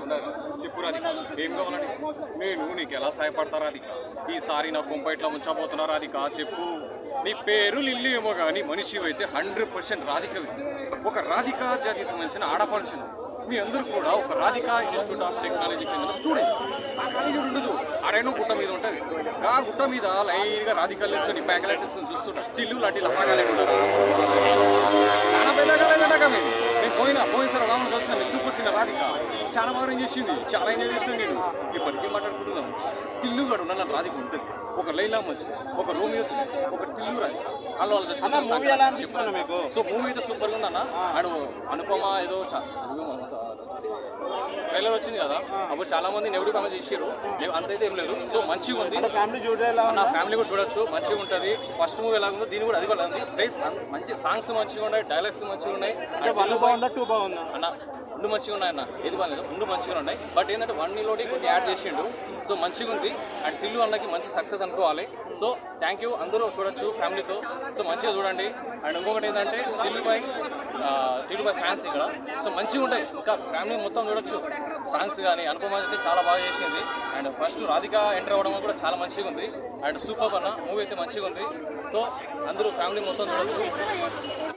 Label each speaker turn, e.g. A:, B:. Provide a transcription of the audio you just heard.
A: ఉండాలి. చెప్పు రాధిక, ఏం కావాలని? నేను నీకు ఎలా సహాయపడతా రాధిక? ఈసారి నా కొంప ఇట్లా ముంచబోతున్నా రాధిక, చెప్పు. నీ పేరు లిల్లీ ఏమో కానీ మనిషి అయితే 100% రాధికవి. ఒక రాధికా జాతికి సంబంధించిన ఆడపడుచును. మీ అందరూ కూడా ఒక రాధికా ఇన్స్టిట్యూట్ ఆఫ్ టెక్నాలజీకి చెందిన స్టూడెంట్స్. ఆ కాలేజీ ఉండదు, ఆడేనో గుట్ట మీద ఉంటుంది. ఆ గుట్ట మీద లైన్గా రాధికలు నుంచి బ్యాక్లైసెస్ చూస్తుంటారు. టిల్లు లాంటి లఫాగాలే ఉంటారు. చాలా పెద్ద కలగంటాక నేను పోయినసారి ఒక ఆమెను కలిసిన సూపర్ సీనియర్ రాధిక చాలా బాగా ఏం చేసింది, చాలా ఎంజాయ్ చేసినాను నేను. ఇప్పటికీ మాట్లాడుకుంటున్నాను. టిల్లుగాడు నన్ను రాధిక ఉంటుంది. ఒక లైలా మంచి, ఒక రోమియో వచ్చింది, ఒక టిల్లు రాధిక. సో మూవీ అయితే సూపర్గా ఉంది అన్న. అండ్ అనుపమ ఏదో ట్రైలర్ వచ్చింది కదా, అప్పుడు చాలా మంది నెగిటివ్ కామెంట్ చేసారు. అంతైతే ఏం లేదు. సో మంచిగా ఉంది, నా ఫ్యామిలీ కూడా చూడొచ్చు. మంచిగా ఉంటుంది. ఫస్ట్ మూవీ ఎలా ఉందో దీని కూడా అది కూడా ఉంది. ప్లస్ మంచి సాంగ్స్ మంచిగా ఉన్నాయి, డైలాగ్స్ మంచిగా ఉన్నాయి. అన్న రెండు మంచిగా ఉన్నాయి అన్న, ఏది బాగాలేదు, రెండు మంచిగా ఉన్నాయి. బట్ ఏంటంటే వన్లోటి కొన్ని యాడ్ చేసిండు. సో మంచిగా ఉంది. అండ్ టిల్లు అన్నకి మంచి సక్సెస్ అనుకోవాలి. So thank you. అందరూ చూడొచ్చు ఫ్యామిలీతో. సో మంచిగా చూడండి. అండ్ ఇంకొకటి ఏంటంటే టిల్లు బై ఫ్యాన్స్ ఇక్కడ. సో మంచిగా ఉంటాయి, ఇంకా ఫ్యామిలీ మొత్తం చూడొచ్చు. సాంగ్స్ కానీ అనుపమ అయితే చాలా బాగా చేసింది. అండ్ ఫస్ట్ రాధిక ఎంటర్ అవ్వడం కూడా చాలా మంచిగా ఉంది. అండ్ సూపర్ అన్న మూవీ అయితే మంచిగా ఉంది. సో అందరూ ఫ్యామిలీ మొత్తం చూడొచ్చు.